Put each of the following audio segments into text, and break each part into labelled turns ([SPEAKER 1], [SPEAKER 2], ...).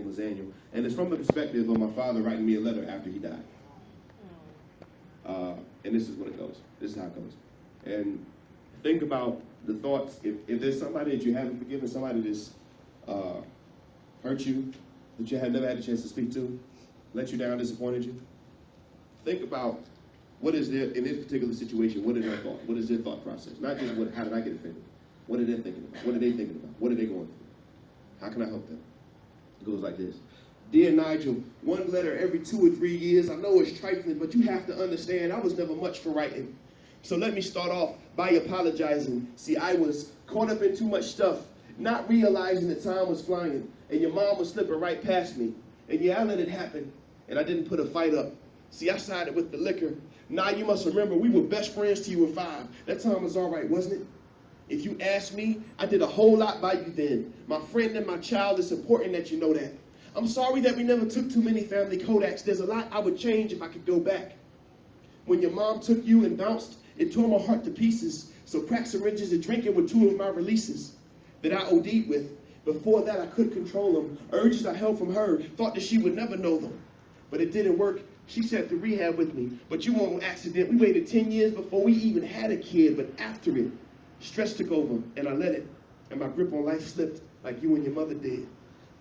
[SPEAKER 1] name was Daniel. And it's from the perspective of my father writing me a letter after he died. And this is what it goes. This is how it goes. And think about the thoughts. If there's somebody that you haven't forgiven, somebody that's hurt you, that you have never had a chance to speak to, let you down, disappointed you, think about what is their, in this particular situation, what is their thought? What is their thought process? Not just how did I get offended? What are they thinking about? What are they thinking about? What are they going through? How can I help them? It goes like this. Dear Nigel, one letter every 2 or 3 years. I know it's trifling, but you have to understand I was never much for writing. So let me start off by apologizing. See, I was caught up in too much stuff, not realizing that time was flying, and your mom was slipping right past me. And yeah, I let it happen, and I didn't put a fight up. See, I sided with the liquor. Now you must remember, we were best friends till you were 5. That time was all right, wasn't it? If you ask me, I did a whole lot by you then. My friend and my child, it's important that you know that. I'm sorry that we never took too many family Kodaks. There's a lot I would change if I could go back. When your mom took you and bounced, it tore my heart to pieces. So crack syringes and drinking were 2 of my releases that I OD'd with. Before that, I couldn't control them. Urges I held from her, thought that she would never know them. But it didn't work. She said to rehab with me. But you won't accident. We waited 10 years before we even had a kid. But after it, stress took over, and I let it. And my grip on life slipped like you and your mother did.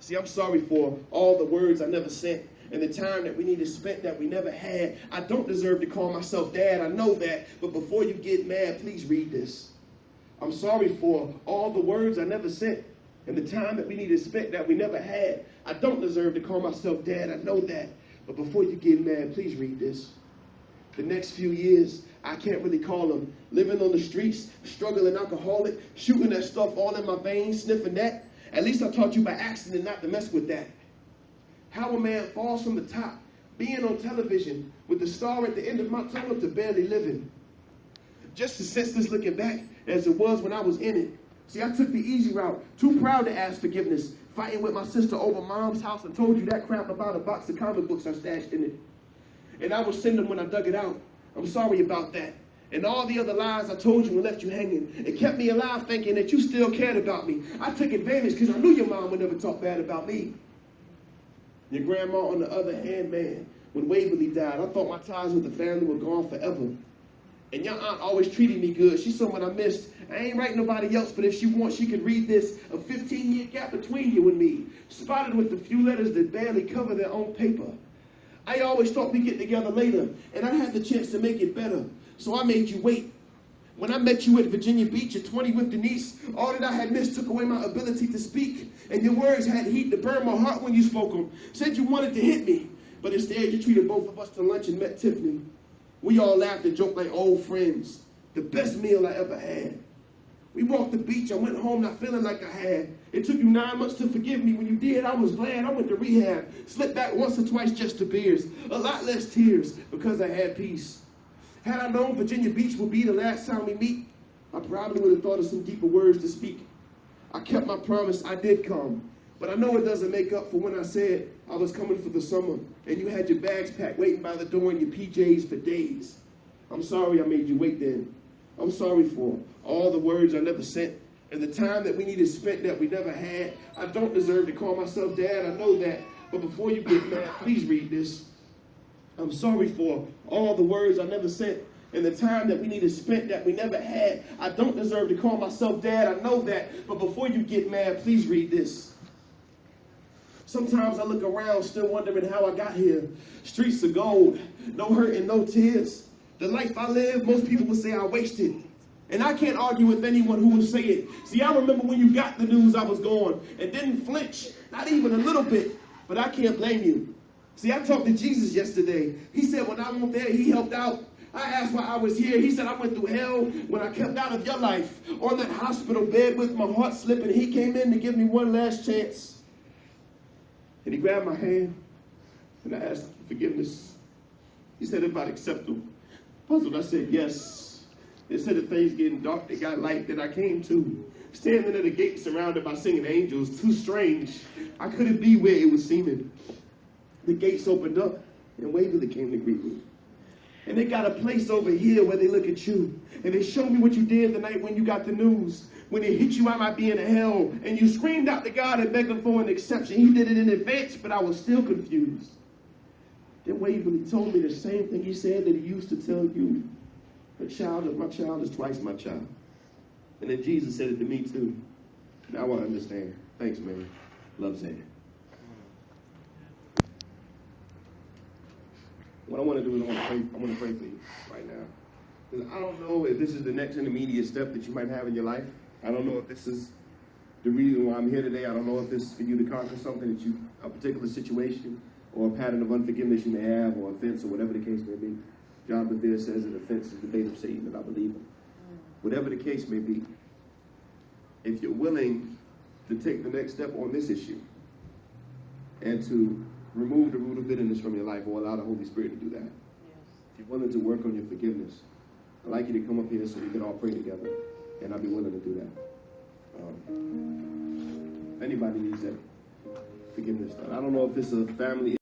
[SPEAKER 1] See, I'm sorry for all the words I never sent and the time that we needed spent that we never had. I don't deserve to call myself dad, I know that. But before you get mad, please read this. I'm sorry for all the words I never sent and the time that we needed spent that we never had. I don't deserve to call myself dad, I know that. But before you get mad, please read this. The next few years, I can't really call them. Living on the streets, struggling alcoholic, shooting that stuff all in my veins, sniffing that. At least I taught you by accident not to mess with that. How a man falls from the top, being on television, with the star at the end of my tunnel to barely living. Just as senseless looking back as it was when I was in it. See, I took the easy route, too proud to ask forgiveness, fighting with my sister over mom's house and told you that crap about a box of comic books I stashed in it. And I will send them when I dug it out. I'm sorry about that. And all the other lies I told you and left you hanging. It kept me alive thinking that you still cared about me. I took advantage because I knew your mom would never talk bad about me. Your grandma, on the other hand, man, when Waverly died, I thought my ties with the family were gone forever. And your aunt always treated me good. She's someone I missed. I ain't writing nobody else, but if she wants, she could read this. A 15-year gap between you and me, spotted with a few letters that barely cover their own paper. I always thought we'd get together later, and I had the chance to make it better. So I made you wait. When I met you at Virginia Beach at 20 with Denise, all that I had missed took away my ability to speak. And your words had heat to burn my heart when you spoke them. Said you wanted to hit me, but instead you treated both of us to lunch and met Tiffany. We all laughed and joked like old friends. The best meal I ever had. We walked the beach. I went home not feeling like I had. It took you 9 months to forgive me. When you did, I was glad. I went to rehab. Slipped back once or twice just to beers. A lot less tears because I had peace. Had I known Virginia Beach would be the last time we meet, I probably would have thought of some deeper words to speak. I kept my promise. I did come. But I know it doesn't make up for when I said I was coming for the summer and you had your bags packed waiting by the door in your PJs for days. I'm sorry I made you wait then. I'm sorry for all the words I never sent and the time that we needed spent that we never had. I don't deserve to call myself dad. I know that. But before you get mad, please read this. I'm sorry for all the words I never sent and the time that we needed spent that we never had. I don't deserve to call myself dad. I know that. But before you get mad, please read this. Sometimes I look around still wondering how I got here. Streets of gold, no hurt and no tears. The life I live, most people would say I wasted. And I can't argue with anyone who would say it. See, I remember when you got the news I was gone and didn't flinch, not even a little bit. But I can't blame you. See, I talked to Jesus yesterday. He said when I went there, he helped out. I asked why I was here. He said I went through hell when I kept out of your life. On that hospital bed with my heart slipping, he came in to give me one last chance. And he grabbed my hand, and I asked him for forgiveness. He said if I'd accept him. Puzzled, I said yes. They said that things getting dark, they got light that I came to. Standing at the gate surrounded by singing angels, too strange. I couldn't be where it was seeming. The gates opened up, and Waverly came to greet me. And they got a place over here where they look at you. And they show me what you did the night when you got the news. when it hit you, I might be in hell, and you screamed out to God and begged him for an exception. He did it in advance, but I was still confused. Then Waverly told me the same thing he said that he used to tell you. My child is twice my child. And then Jesus said it to me too. Now I understand. Thanks, man. Love saying. What I want to do is I want to pray for you right now. Because I don't know if this is the next intermediate step that you might have in your life. I don't know if this is the reason why I'm here today. I don't know if this is for you to conquer something that a particular situation or a pattern of unforgiveness you may have, or offense, or whatever the case may be. John Bevere says that offense is the bait of Satan, and I believe him. Whatever the case may be, if you're willing to take the next step on this issue and to remove the root of bitterness from your life, or allow the Holy Spirit to do that. Yes. If you're willing to work on your forgiveness, I'd like you to come up here so we can all pray together, and I'll be willing to do that. Anybody needs that forgiveness done. I don't know if it's a family